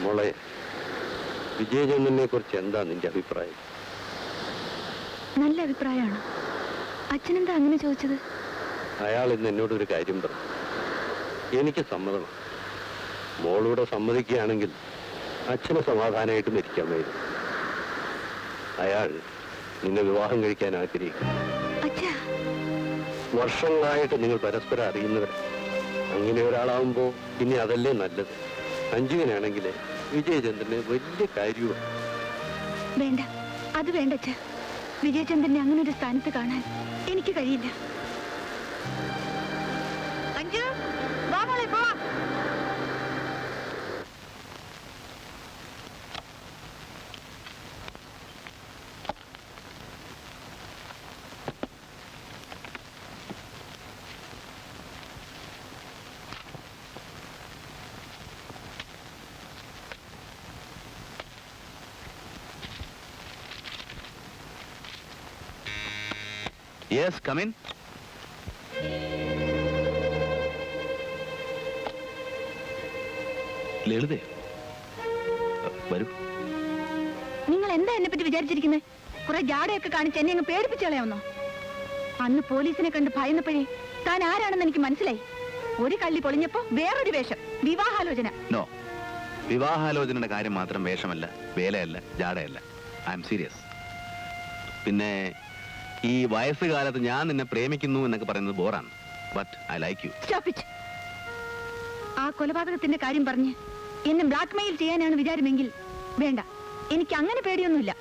മോളെ, വിജയചന്ദ്രനെ കുറിച്ച് എന്താ നിന്റെ അഭിപ്രായം? നല്ല അഭിപ്രായമാണ്. അച്ഛനെന്താ അങ്ങനെ ചോദിച്ചത്? അയാൾ ഇന്ന് എന്നോടൊരു കാര്യം പറഞ്ഞു. എനിക്ക് സമ്മതമാണ്. മോളൂടെ സമ്മതിക്കുകയാണെങ്കിൽ അച്ഛന് സമാധാനമായിട്ട് മരിക്കാമായിരുന്നു. അയാൾ നിന്നെ വിവാഹം കഴിക്കാൻ ആഗ്രഹിക്കുന്നു. വർഷങ്ങളായിട്ട് നിങ്ങൾ പരസ്പരം അറിയുന്നവർ. അങ്ങനെ ഒരാളാവുമ്പോ ഇനി അതല്ലേ നല്ലത്. അഞ്ജുവിനാണെങ്കിൽ വിജയചന്ദ്രന് വലിയ കാര്യമാണ്. വേണ്ട, അത് വേണ്ട അച്ഛാ. വിജയചന്ദ്രനെ അങ്ങനെ ഒരു സ്ഥാനത്ത് കാണാൻ എനിക്ക് കഴിയില്ല. അഞ്ജു, വാ മോളെ, പോ. Yes, come in. ലളിതേ, വരൂ. നിങ്ങൾ എന്താ എന്നെ പറ്റി വിചാരിച്ചിരിക്കുന്നത്? കുറെ ജാടയൊക്കെ കാണിച്ച് എന്നെ അങ്ങ് പേടിപ്പിച്ചു കളയാവുന്നോ? അന്ന് പോലീസിനെ കണ്ട് ഭയന്നപ്പോഴേ താൻ ആരാണെന്ന് എനിക്ക് മനസ്സിലായി. ഒരു കള്ളി പൊളിഞ്ഞപ്പോ വേറൊരു വേഷം, വിവാഹാലോചന. നോ, വിവാഹാലോചനയുടെ കാര്യം മാത്രം വേഷമല്ല, വേലയല്ല, ജാടയല്ല. I am serious. പിന്നെ ഈ വയസ്സുകാലത്ത് ഞാൻ നിന്നെ പ്രേമിക്കുന്നു എന്നൊക്കെ പറയുന്നത് ബോറാണ്. But I like you. Stop it. ആ കൊലപാതകത്തിന്റെ കാര്യം പറഞ്ഞ് എന്നെ ബ്ലാക്ക്മെയിൽ ചെയ്യാനാണ് വിചാരമെങ്കിൽ വേണ്ട. എനിക്ക് അങ്ങനെ പേടിയൊന്നുമില്ല.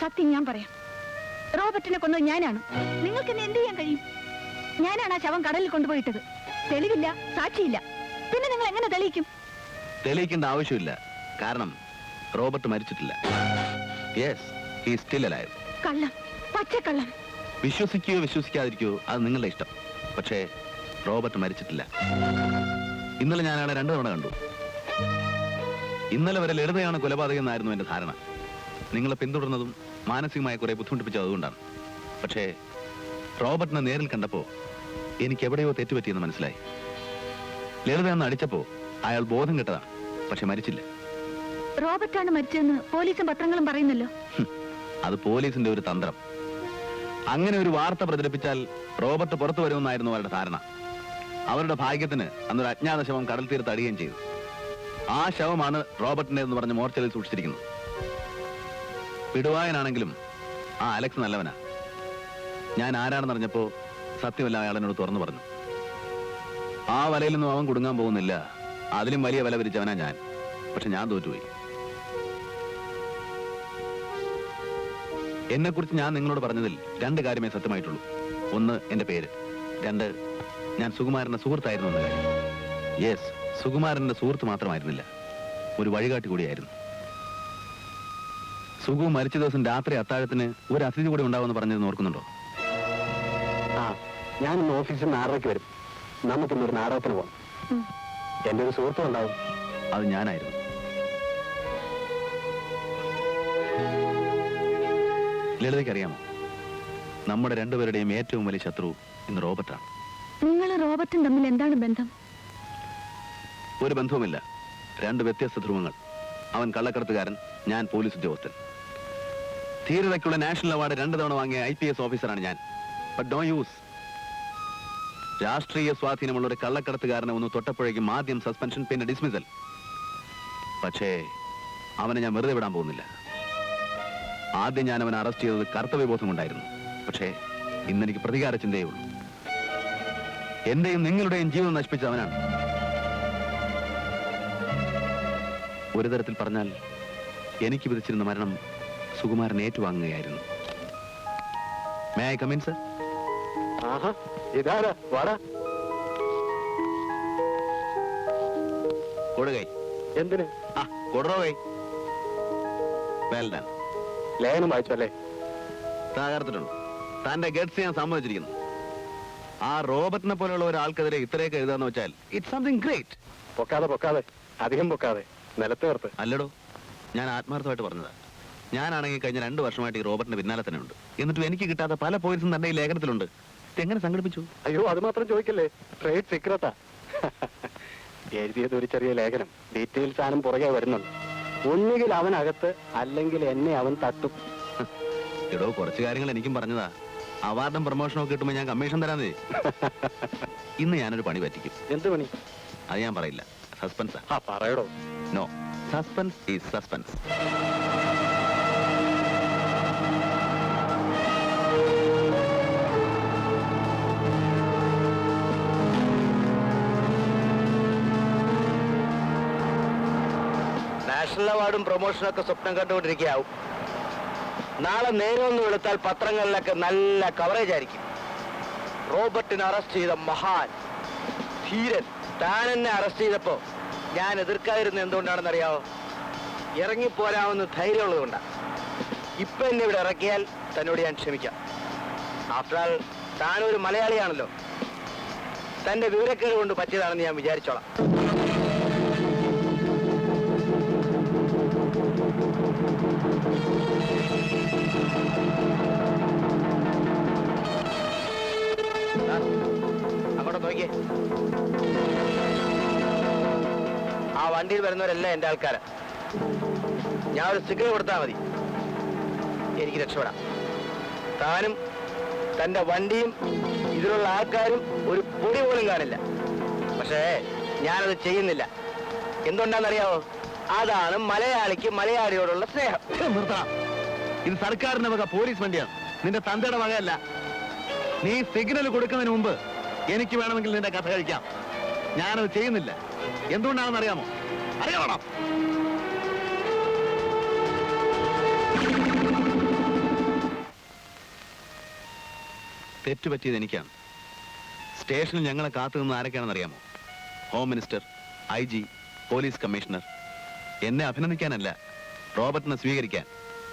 സത്യം ഞാൻ പറയാം. റോബർട്ടിനെ കൊന്നത് ഞാനാണ്. നിങ്ങൾക്ക് എന്നെ എന്ത് ചെയ്യാൻ കഴിയും? ഞാനാണ് ആ ശവം കടലിൽ കൊണ്ടുപോയിട്ടത്. തെളിവില്ല, സാക്ഷിയില്ല. പിന്നെ നിങ്ങൾ എങ്ങനെ തെളിയിക്കും? തെളിയിക്കേണ്ട ആവശ്യമില്ല. കാരണം റോബർട്ട് മരിച്ചിട്ടില്ല. Yes, he is still alive. കള്ളം, പച്ചക്കള്ളം. വിശ്വസിക്കുകയോ വിശ്വസിക്കാതിരിക്കുകയോ അത് നിങ്ങളുടെ ഇഷ്ടം. പക്ഷേ റോബർട്ട് മരിച്ചിട്ടില്ല. ഇന്നലെ ഞാൻ അയാളെ 2 തവണ കണ്ടു. ഇന്നലെ വരെ ലളിതയാണ് കൊലപാതകം എന്നായിരുന്നു എന്റെ ധാരണ. നിങ്ങളെ പിന്തുടർന്നതും മാനസികമായി കുറെ ബുദ്ധിമുട്ടിപ്പിച്ചത് അതുകൊണ്ടാണ്. പക്ഷേ റോബർട്ടിനെ നേരിൽ കണ്ടപ്പോ എനിക്ക് എവിടെയോ തെറ്റുപറ്റിയെന്ന് മനസ്സിലായി. ലളിത എന്ന് അടിച്ചപ്പോ അയാൾ ബോധം കെട്ടതാണ്, പക്ഷെ മരിച്ചില്ല. റോബർട്ടാണ് മരിച്ചതെന്ന് പോലീസും പത്രങ്ങളും പറയുന്നല്ലോ. അത് പോലീസിന്റെ ഒരു തന്ത്രം. അങ്ങനെ ഒരു വാർത്ത പ്രചരിപ്പിച്ചാൽ റോബർട്ട് പുറത്തു വരുമെന്നായിരുന്നു അവരുടെ ധാരണ. അവരുടെ ഭാഗ്യത്തിന് അന്നൊരു അജ്ഞാത ശവം കടൽ തീരത്ത് അടിയുകയും ചെയ്തു. ആ ശവമാണ് റോബർട്ടിന്റെ എന്ന് പറഞ്ഞ് മോർച്ചറിൽ സൂക്ഷിച്ചിരിക്കുന്നത്. പിടുവായനാണെങ്കിലും ആ അലക്സ് നല്ലവനാ. ഞാൻ ആരാണെന്നറിഞ്ഞപ്പോ സത്യമല്ല അയാൾ എന്നോട് തുറന്നു പറഞ്ഞു. ആ വലയിലൊന്നും അവൻ കുടുങ്ങാൻ പോകുന്നില്ല. അതിലും വലിയ വല വിരിച്ചവനാ ഞാൻ. പക്ഷെ ഞാൻ തോറ്റുപോയി. എന്നെക്കുറിച്ച് ഞാൻ നിങ്ങളോട് പറഞ്ഞതിൽ 2 കാര്യമേ സത്യമായിട്ടുള്ളൂ. 1, എന്റെ പേര്. 2, ഞാൻ സുകുമാരന്റെ സുഹൃത്തായിരുന്നു എന്ന കാര്യം. യെസ്, സുകുമാരന്റെ സുഹൃത്ത് മാത്രമായിരുന്നില്ല, ഒരു വഴികാട്ടി കൂടിയായിരുന്നു. സുഗു മരിച്ച ദിവസം രാത്രി അത്താഴത്തിന് ഒരു അതിഥി കൂടി ഉണ്ടാവുമെന്ന് പറഞ്ഞത് ഓർക്കുന്നുണ്ടോ? ആ, ഞാൻ ഇന്ന് ഓഫീസിൽ നിന്ന് 6:30 വരും. നമുക്കിന്നൊരു നാടകത്തിന് പോകാം. എന്റെ ഒരു സുഹൃത്തും ഉണ്ടാവും. അത് ഞാനായിരുന്നു. ലളിതയ്ക്കറിയാമോ, നമ്മുടെ 2 പേരുടെയും ഏറ്റവും വലിയ ശത്രു ഇന്ന് റോബർട്ടാണ്. നിങ്ങൾ റോബർട്ടും തമ്മിൽ എന്താണ് ബന്ധം? ഒരു ബന്ധവുമില്ല. 2 വ്യത്യസ്ത ധ്രുവങ്ങൾ. അവൻ കള്ളക്കടത്തുകാരൻ, ഞാൻ പോലീസ് ഉദ്യോഗസ്ഥൻ. ധീരതയ്ക്കുള്ള നാഷണൽ അവാർഡ് 2 തവണ വാങ്ങിയ IPS ഓഫീസറാണ് ഞാൻ. But no use. രാഷ്ട്രീയ സ്വാധീനമുള്ള ഒരു കള്ളക്കടത്തുകാരനെ ഒന്ന് തൊട്ടപ്പോഴേക്കും ആദ്യം സസ്പെൻഷൻ, പിന്നെ ഡിസ്മിസൽ. പക്ഷേ അവനെ ഞാൻ വെറുതെ വിടാൻ പോകുന്നില്ല. ആദ്യം ഞാൻ അവനെ അറസ്റ്റ് ചെയ്തത് കർത്തവ്യബോധം കൊണ്ടായിരുന്നു. പക്ഷേ ഇന്നെനിക്ക് പ്രതികാര ചിന്തയേ ഉള്ളൂ. എന്റെയും നിങ്ങളുടെയും ജീവിതം നശിപ്പിച്ച അവനാണ്. ഒരു തരത്തിൽ പറഞ്ഞാൽ എനിക്ക് വിധിച്ചിരുന്ന മരണം സുകുമാരൻ ഏറ്റുവാങ്ങുകയായിരുന്നു. May I come in sir? ഇതാരാ? വാടാ. കൊടുകൈ. എന്തിന്? കൊടുറോ കൈ. Well done. ലേഖനം വായിച്ചല്ലേ? തകർത്തിട്ടുണ്ട്. തന്റെ ഗഡ്സ് ഞാൻ സമ്മതിച്ചിരിക്കുന്നു. ആ റോബർട്ടിനെ പോലെയുള്ള ഒരാൾക്കെതിരെ ഇത്രയൊക്കെ എഴുതാന്ന് വെച്ചാൽ ഇറ്റ്സ് സംതിങ് ഗ്രേറ്റ്. പൊക്കാതെ അധികം പൊക്കാതെ, നിലത്ത് നിർത്ത്. അല്ലടോ, ഞാൻ ആത്മാർത്ഥമായിട്ട് പറഞ്ഞതാ. ഞാനാണെങ്കിൽ കഴിഞ്ഞ 2 വർഷമായിട്ട് ഈ റോബർട്ടിന്റെ പിന്നാലെ തന്നെ ഉണ്ട്. എന്നിട്ടും എനിക്ക് കിട്ടാത്ത പല പോയിന്റ്സും തന്റെ ഈ ലേഖനത്തിലുണ്ട്. ഇതെങ്ങനെ സംഘടിപ്പിച്ചു? അയ്യോ, അത് മാത്രം ചോദിക്കല്ലേ, ട്രേഡ് സീക്രട്ടാ. എഴുതിയത് ഒരു ചെറിയ ലേഖനം. ഡീറ്റെയിൽസ് ആനും പുറകെ വരുന്നുണ്ട്. ഒന്നുകിൽ അവനകത്ത്, അല്ലെങ്കിൽ എന്നെ അവൻ തട്ടും. എടോ, കുറച്ച് കാര്യങ്ങൾ എനിക്കും പറഞ്ഞതാ. അവാർഡും പ്രൊമോഷനും ഒക്കെ കിട്ടുമ്പോൾ ഞാൻ കമ്മീഷൻ തരാന്നേ. ഇന്ന് ഞാനൊരു പണി പറ്റിക്കും. എന്ത് പണി? അത് ഞാൻ പറയില്ല. സസ്പെൻസാ. പറയടോ. No, suspense is suspense. National അവാർഡും പ്രൊമോഷനും ഒക്കെ സ്വപ്നം കണ്ടുകൊണ്ടിരിക്കുകയാവും. നാളെ നേരമൊന്നും എടുത്താൽ പത്രങ്ങളിലൊക്കെ നല്ല കവറേജ് ആയിരിക്കും. റോബർട്ടിനെ അറസ്റ്റ് ചെയ്ത മഹാൻ ധീരൻ താൻ എന്നെ അറസ്റ്റ് ചെയ്തപ്പോ ഞാൻ എതിർക്കാതിരുന്ന എന്തുകൊണ്ടാണെന്ന് അറിയാവോ? ഇറങ്ങിപ്പോരാമെന്ന് ധൈര്യമുള്ളതുകൊണ്ടാണ്. ഇപ്പൊ എന്നെ ഇവിടെ ഇറക്കിയാൽ തന്നോട് ഞാൻ ക്ഷമിക്കാം. ആഫ്റ്റർ ആൾ താനൊരു മലയാളിയാണല്ലോ. തന്റെ വിവരക്കേട് കൊണ്ട് പറ്റിയതാണെന്ന് ഞാൻ വിചാരിച്ചോളാം. അങ്ങോട്ട് നോക്കിയേ. ആ വണ്ടിയിൽ വരുന്നവരെല്ലാം എന്റെ ആൾക്കാരാ. ഞാൻ ഒരു സിഗ്നൽ കൊടുത്താൽ മതി, എനിക്ക് രക്ഷപ്പെടാം. താനും തന്റെ വണ്ടിയും ഇതിലുള്ള ആൾക്കാരും ഒരു പൊടി പോലും കാണില്ല. പക്ഷേ ഞാനത് ചെയ്യുന്നില്ല. എന്തുകൊണ്ടാണെന്നറിയാവോ? അതാണ് മലയാളിക്ക് മലയാളിയോടുള്ള സ്നേഹം. നിർത്തണം. ഇത് സർക്കാരിന്റെ വക പോലീസ് വണ്ടിയാണ്, നിന്റെ തന്തയുടെ വകയല്ല. നീ സിഗ്നൽ കൊടുക്കുന്നതിന് മുമ്പ് എനിക്ക് വേണമെങ്കിൽ നിന്റെ കഥ കഴിക്കാം. ഞാനത് ചെയ്യുന്നില്ല. എന്തുകൊണ്ടാണെന്ന് അറിയാമോ? അറിയാമോ? തെറ്റുപറ്റിയത് എനിക്കാണ്. സ്റ്റേഷനിൽ ഞങ്ങളെ കാത്തു നിന്ന് ആരൊക്കെയാണെന്ന് അറിയാമോ? Home minister, IG, police commissioner. എന്നെ അഭിനന്ദിക്കാനല്ല, റോബർട്ടിനെ സ്വീകരിക്കാൻ,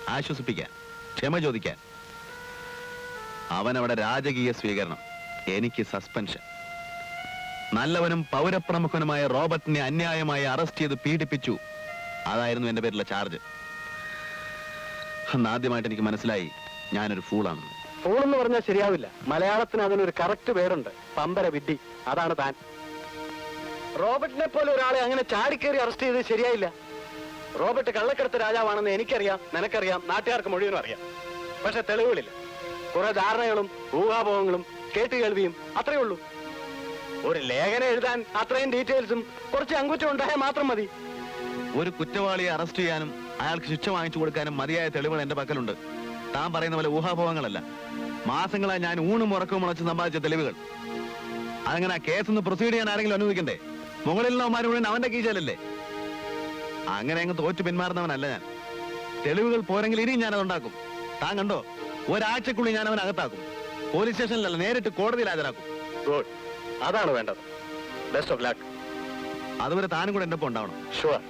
ആശ്വസിപ്പിക്കാൻ, ക്ഷമ ചോദിക്കാൻ. അവനവിടെ രാജകീയ സ്വീകരണം, എനിക്ക് സസ്പെൻഷൻ. നല്ലവനും പൗരപ്രമുഖനുമായ റോബർട്ടിനെ അന്യായമായി അറസ്റ്റ് ചെയ്ത് പീഡിപ്പിച്ചു. അതായിരുന്നു എന്റെ പേരിലുള്ള ചാർജ്. അന്ന് ആദ്യമായിട്ട് എനിക്ക് മനസ്സിലായി ഞാനൊരു ഫൂളാണെന്ന്. ഫൂൾ എന്ന് പറഞ്ഞാൽ ശരിയാവില്ല. മലയാളത്തിന് അതിനൊരു കറക്റ്റ് പേരുണ്ട്, പമ്പര വിഡ്ഢി. അതാണ് താൻ. റോബർട്ടിനെ പോലെ ഒരാളെ അങ്ങനെ ചാടിക്കേറി അറസ്റ്റ് ചെയ്ത് ശരിയായില്ല. റോബർട്ട് കള്ളക്കടത്ത് രാജാവാണെന്ന് എനിക്കറിയാം, നിനക്കറിയാം, നാട്ടുകാർക്ക് മുഴുവനും അറിയാം. പക്ഷെ തെളിവുകളില്ല. കുറെ ധാരണകളും ഊഹാപോഹങ്ങളും കേട്ടുകേൾവിയും അത്രയേ ഉള്ളൂ. ഒരു ലേഖനം എഴുതാൻ അത്രയും ഡീറ്റെയിൽസും കുറച്ച് അങ്കുറ്റം ഉണ്ടായാൽ മാത്രം മതി. ഒരു കുറ്റവാളിയെ അറസ്റ്റ് ചെയ്യാനും അയാൾക്ക് ശിക്ഷ വാങ്ങിച്ചു കൊടുക്കാനും മതിയായ തെളിവുകൾ എന്റെ പക്കലുണ്ട്. താൻ പറയുന്ന പോലെ ഊഹാഭോഹങ്ങളല്ല. മാസങ്ങളായി ഞാൻ ഊണും ഉറക്കവും മുളച്ച് സമ്പാദിച്ച തെളിവുകൾ. അതങ്ങനെ ആ കേസൊന്ന് പ്രൊസീഡ് ചെയ്യാൻ ആരെങ്കിലും അനുവദിക്കണ്ടേ? മുകളിലുള്ളവന്മാർ മുഴുവൻ അവന്റെ കീശയിലല്ലേ? അങ്ങനെ അങ്ങ് തോറ്റു പിന്മാറുന്നവനല്ല ഞാൻ. തെളിവുകൾ പോരെങ്കിൽ ഇനിയും ഞാനത് ഉണ്ടാക്കും. താൻ കണ്ടോ, ഒരാഴ്ചക്കുള്ളിൽ ഞാൻ അവൻ അകത്താക്കും. പോലീസ് സ്റ്റേഷനിലല്ല, നേരിട്ട് കോടതിയിൽ ഹാജരാക്കും. ഗുഡ്, അതാണ് വേണ്ടത്. Best of luck. അതുവരെ താനും കൂടെ എന്റെ ഒപ്പം ഉണ്ടാവണം. ഷുവർ.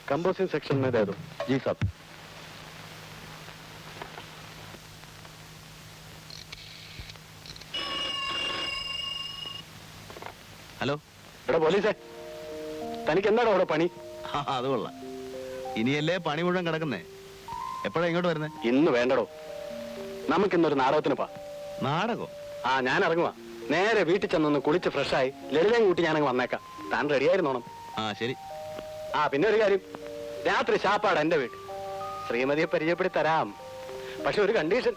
कंपोजिंग सेक्शन में दे दो। जी साहब। ഹലോ. ഇവിടെ പോലീസേ, തനിക്ക് എന്താണോ അവിടെ പണി? അത് കൊള്ളാം. ഇനിയല്ലേ പണി മുഴുവൻ കിടക്കുന്നേ. എപ്പോഴാ ഇങ്ങോട്ട് വരുന്നേ? ഇന്ന് വേണ്ടടോ. നമുക്കിന്നൊരു നാടകത്തിന് പോവാം. നാടകോ? ആ, ഞാൻ ഇറങ്ങുവാ. നേരെ വീട്ടിൽ ചെന്നൊന്ന് കുളിച്ച് ഫ്രഷായി ലളിതയും കൂട്ടി ഞാനങ്ങ് വന്നേക്കാം. താൻ റെഡിയായിരുന്നോണം. ആ ശരി. ആ, പിന്നെ ഒരു കാര്യം, രാത്രി ശാപ്പാട് എന്റെ വീട്ടിൽ. ശ്രീമതിയെ പരിചയപ്പെടുത്തി തരാം. പക്ഷെ ഒരു കണ്ടീഷൻ,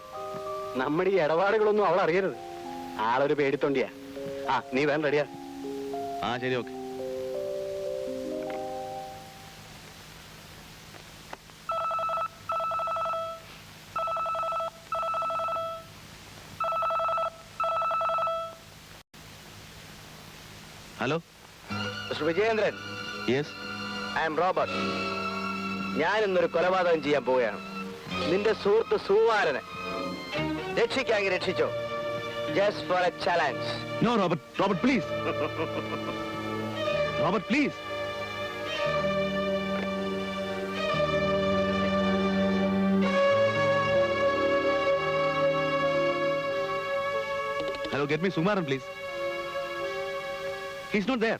നമ്മുടെ ഈ ഇടപാടുകളൊന്നും അവൾ അറിയരുത്. ആളൊരു പേടിത്തൊണ്ടിയാ. ആ, നീ വേണ്ട റെഡിയാ. ആ ശരി, okay. Hello. Mister Vijayendran. Yes. I am Robert. ഞാൻ ഇന്നൊരു കൊലപാതകം ചെയ്യാൻ പോവുകയാണ്. നിന്റെ സുഹൃത്ത് സുകുമാരനെ രക്ഷിക്കാമെങ്കിൽ രക്ഷിച്ചോ. Just for a challenge. No Robert, Robert please. Robert please. Hello, get me Sumaran, please. He's not there.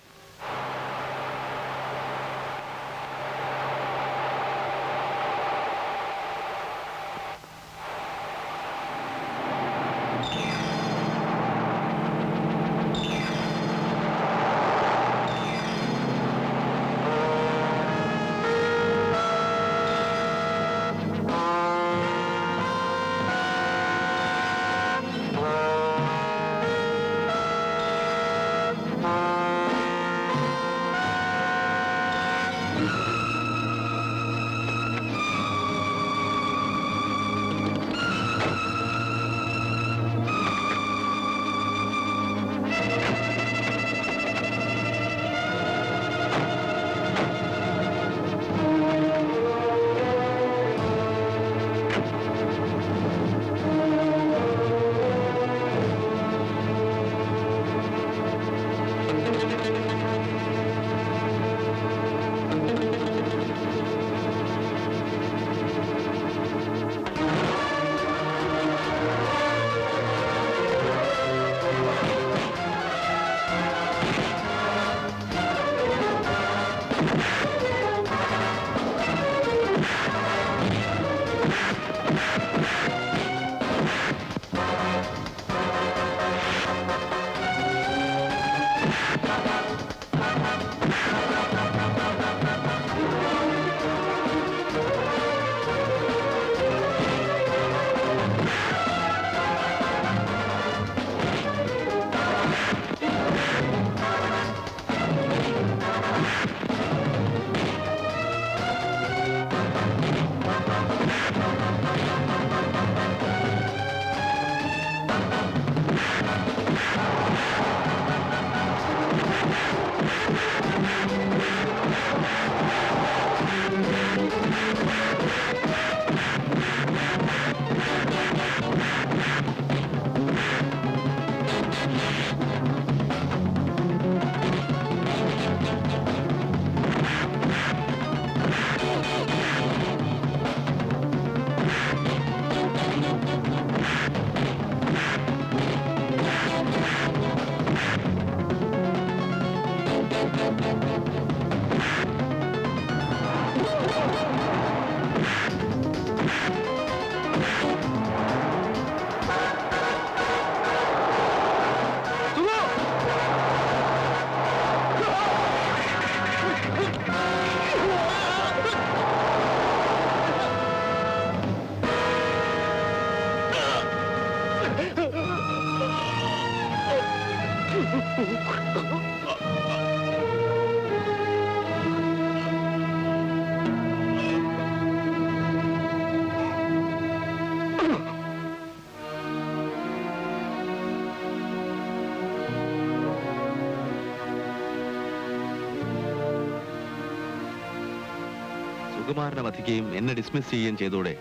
സുകുമാരനെ വധിക്കുകയും എന്നെ ഡിസ്മിസ് ചെയ്യുകയും ചെയ്തോടെ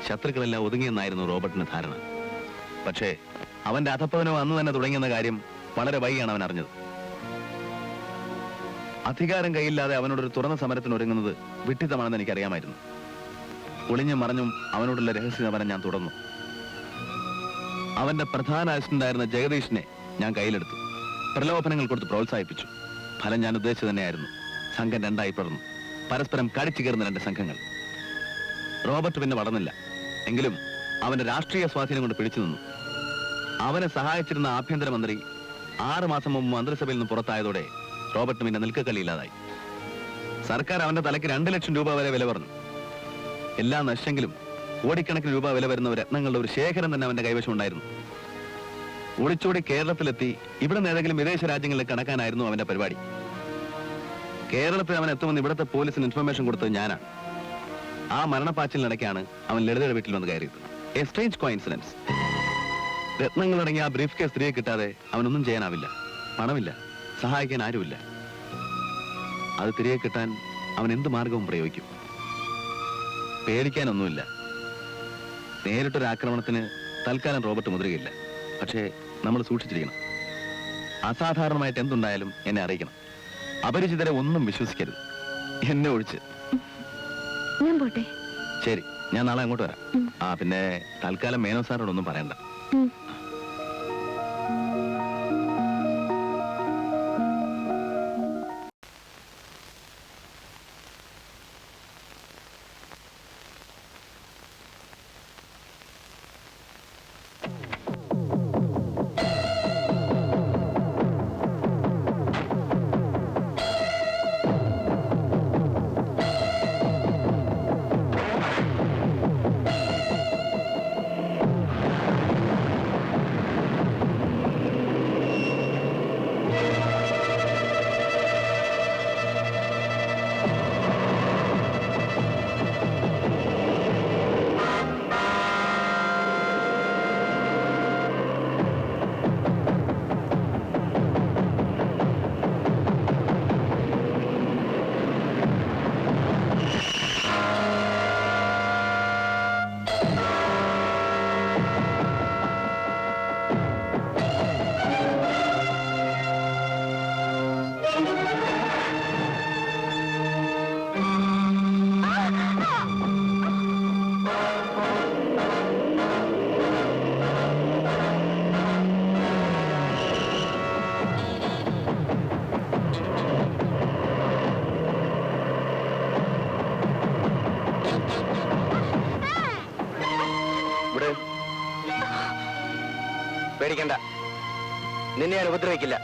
ശത്രുക്കളെല്ലാം ഒതുങ്ങിയെന്നായിരുന്നു റോബർട്ടിന്റെ ധാരണ. പക്ഷേ അവന്റെ അധപ്പതനം അന്ന് തന്നെ തുടങ്ങിയെന്ന കാര്യം വളരെ വൈകിയാണ് അവൻ അറിഞ്ഞത്. അധികാരം കയ്യില്ലാതെ അവനോടൊരു തുറന്ന സമരത്തിന് ഒരുങ്ങുന്നത് വിഡ്ഢിത്തമാണെന്ന് എനിക്കറിയാമായിരുന്നു. ഒളിഞ്ഞും മറഞ്ഞും അവനോടുള്ള രഹസ്യ സമരം ഞാൻ തുടർന്നു. അവന്റെ പ്രധാന അസിസ്റ്റന്റായിരുന്ന ജഗദീഷിനെ ഞാൻ കയ്യിലെടുത്തു. പ്രലോഭനങ്ങൾ കൊടുത്ത് പ്രോത്സാഹിപ്പിച്ചു. ഫലം ഞാൻ ഉദ്ദേശിച്ചു തന്നെയായിരുന്നു. സംഘം രണ്ടായി പിളർന്നു. പരസ്പരം കടിച്ചു കയറുന്ന രണ്ട് സംഘങ്ങൾ. റോബർട്ട് പിന്നെ വളർന്നില്ല. എങ്കിലും അവന്റെ രാഷ്ട്രീയ സ്വാധീനം കൊണ്ട് പിടിച്ചു നിന്നു. അവനെ സഹായിച്ചിരുന്ന ആഭ്യന്തരമന്ത്രി 6 മാസം മുമ്പ് മന്ത്രിസഭയിൽ നിന്ന് പുറത്തായതോടെ റോബർട്ട് പിന്നെ നിൽക്കക്കളിയില്ലാതായി. സർക്കാർ അവന്റെ തലയ്ക്ക് 2 ലക്ഷം രൂപ വരെ വില പറഞ്ഞു. എല്ലാം നശിച്ചെങ്കിലും കോടിക്കണക്കിന് രൂപ വില വരുന്ന രത്നങ്ങളുടെ ഒരു ശേഖരം തന്നെ അവന്റെ കൈവശം ഉണ്ടായിരുന്നു. ഓടിച്ചോടി കേരളത്തിലെത്തി ഇവിടെ നിന്ന് ഏതെങ്കിലും വിദേശ രാജ്യങ്ങളിലേക്ക് കടക്കാനായിരുന്നു അവന്റെ പരിപാടി. കേരളത്തിൽ അവൻ എത്തുമെന്ന് ഇവിടുത്തെ പോലീസിന് ഇൻഫർമേഷൻ കൊടുത്തത് ഞാനാണ്. ആ മരണപ്പാച്ചിലിനിടയ്ക്കാണ് അവൻ ലളിതയുടെ വീട്ടിൽ വന്ന് കയറിയത്. A strange coincidence. രത്നങ്ങളടങ്ങിയ ആ ബ്രീഫ് കേസ് തിരികെ കിട്ടാതെ അവനൊന്നും ചെയ്യാനാവില്ല. പണമില്ല, സഹായിക്കാൻ ആരുമില്ല. അത് തിരികെ കിട്ടാൻ അവൻ എന്ത് മാർഗവും പ്രയോഗിക്കും. പേടിക്കാനൊന്നുമില്ല. നേരിട്ടൊരു ആക്രമണത്തിന് തൽക്കാലം റോബർട്ട് മുതിരുകയില്ല. പക്ഷേ നമ്മൾ സൂക്ഷിച്ചിരിക്കണം. അസാധാരണമായിട്ട് എന്തുണ്ടായാലും എന്നെ അറിയിക്കണം. അപരിചിതരെ ഒന്നും വിശ്വസിക്കരുത്, എന്നെ ഒഴിച്ച്. ഞാൻ പോട്ടെ. ശരി, ഞാൻ നാളെ അങ്ങോട്ട് വരാം. പിന്നെ തൽക്കാലം മേനോ സാറിനോടൊന്നും പറയണ്ട. പേടിക്കണ്ട, നിന്നെ ഞാൻ ഉപദ്രവിക്കില്ല.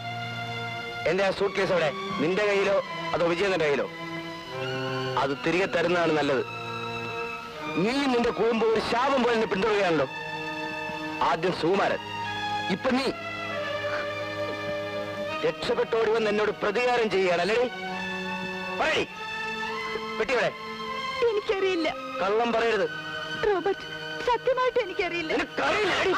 എന്റെ ആ സൂട്ട് കേസ് അവിടെ നിന്റെ കയ്യിലോ അതോ വിജയന്റെ കയ്യിലോ? അത് തിരികെ തരുന്നതാണ് നല്ലത്. നീ നിന്റെ കുടുംബം ഒരു ശാപം പോലെ എന്നെ പിന്തുടരുകയാണല്ലോ. ആദ്യം സുകുമാരൻ, ഇപ്പൊ നീ രക്ഷപ്പെട്ടോടി വന്ന് എന്നോട് പ്രതികാരം ചെയ്യുകയാണല്ലേ? പറയടി, പെട്ടിവിടെ. എനിക്കറിയില്ല. കള്ളം പറയരുത് റോബർട്ട്, സത്യമായിട്ട് എനിക്കറിയില്ല. എനിക്കറിയില്ല.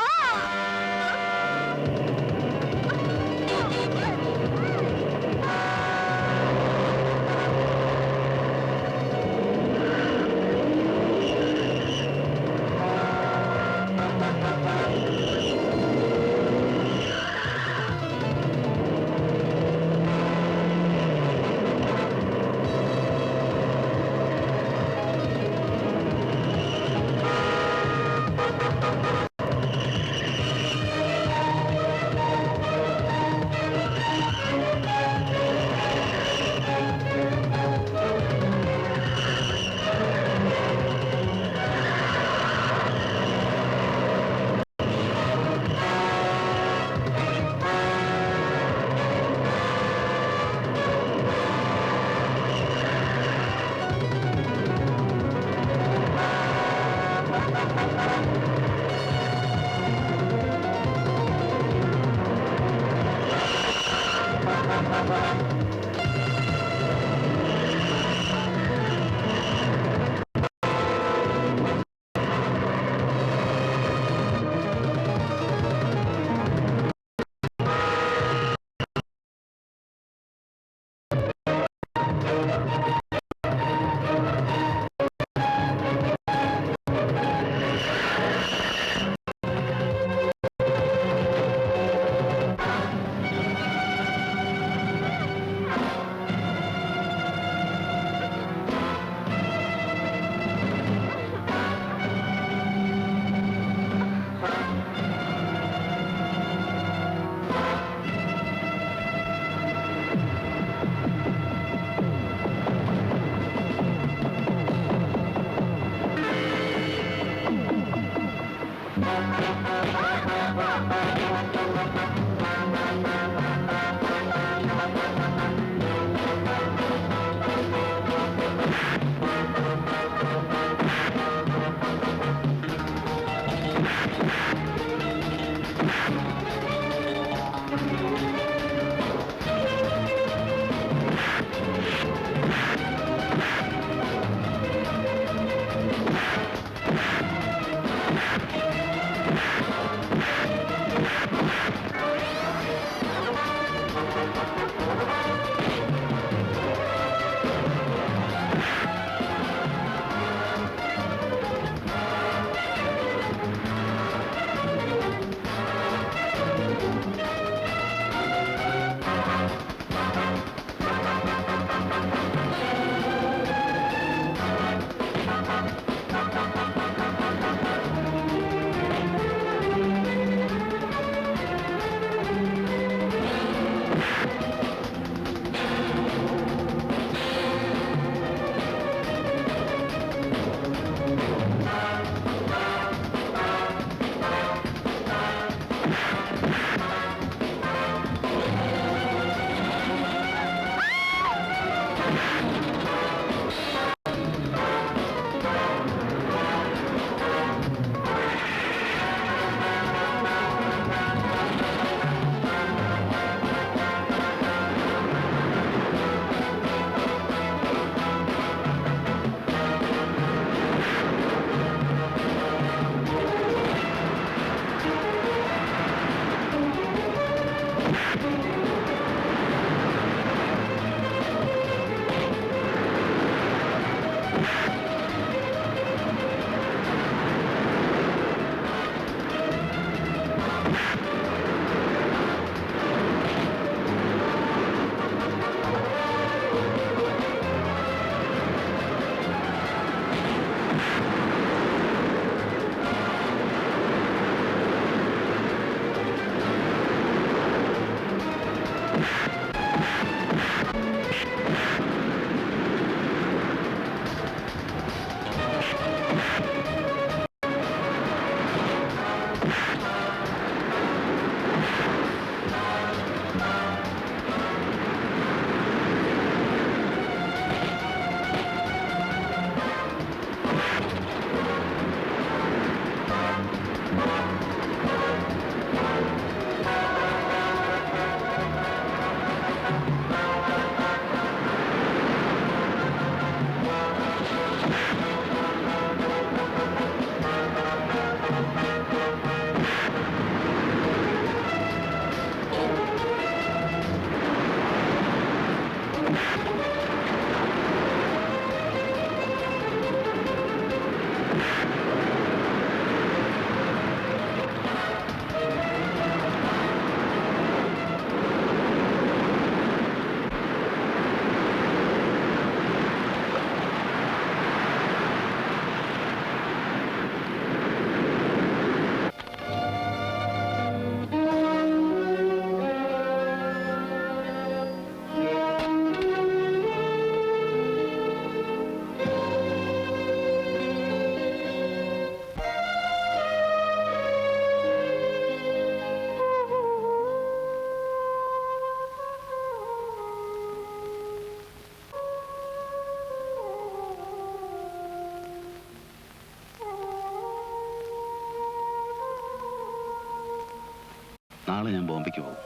നാളെ ഞാൻ ബോംബെക്ക് പോകും.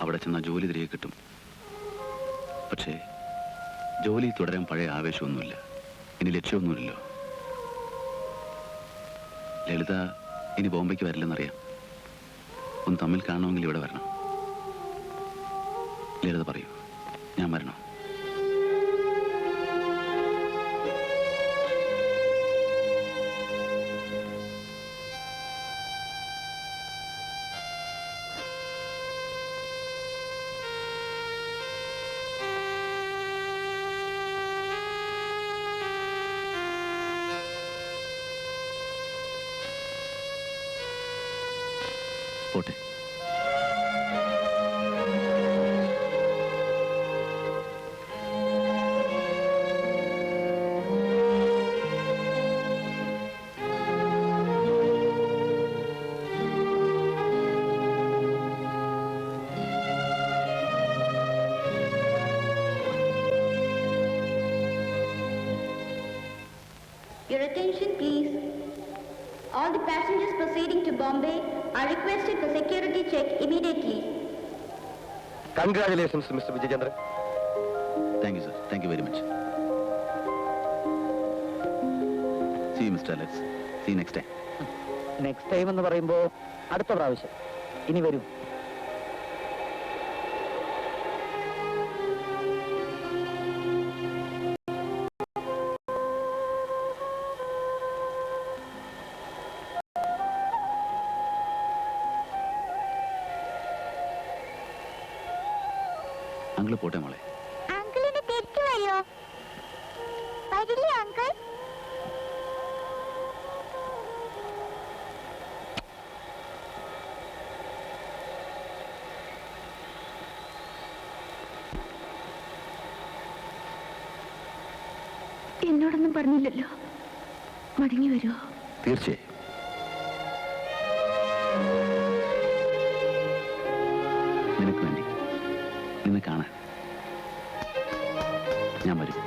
അവിടെ ചെന്ന ജോലി തിരികെ കിട്ടും. പക്ഷേ ജോലി തുടരാൻ പഴയ ആവേശമൊന്നുമില്ല. ഇനി ലക്ഷ്യമൊന്നുമില്ലല്ലോ. ലളിത ഇനി ബോംബെക്ക് വരില്ലെന്നറിയാം. ഒന്ന് തമ്മിൽ കാണണമെങ്കിൽ ഇവിടെ വരണം. ലളിത പറയൂ, ഞാൻ വരണോ? പോട്ടെ. Your attention, please. All the passengers proceeding to Bombay are requested for security check immediately. Congratulations mister Vijayachandran. Thank you sir. Thank you very much. See mister Alex. See next time. Next time എന്ന് പറയുമ്പോൾ അടുത്ത പ്രാവശ്യം. ഇനി വരൂ. Uncle പോട്ടെ മോളെ. അങ്കിളിന് തിരിച്ചു വരുമോ? വരില്ലേ അങ്കിൾ? എന്നോടൊന്നും പറഞ്ഞില്ലല്ലോ. മടങ്ങി വരുമോ? തീർച്ചയായും. നിനക്ക് വേണ്ടി നിന്നെ കാണാൻ ഞാൻ വരും.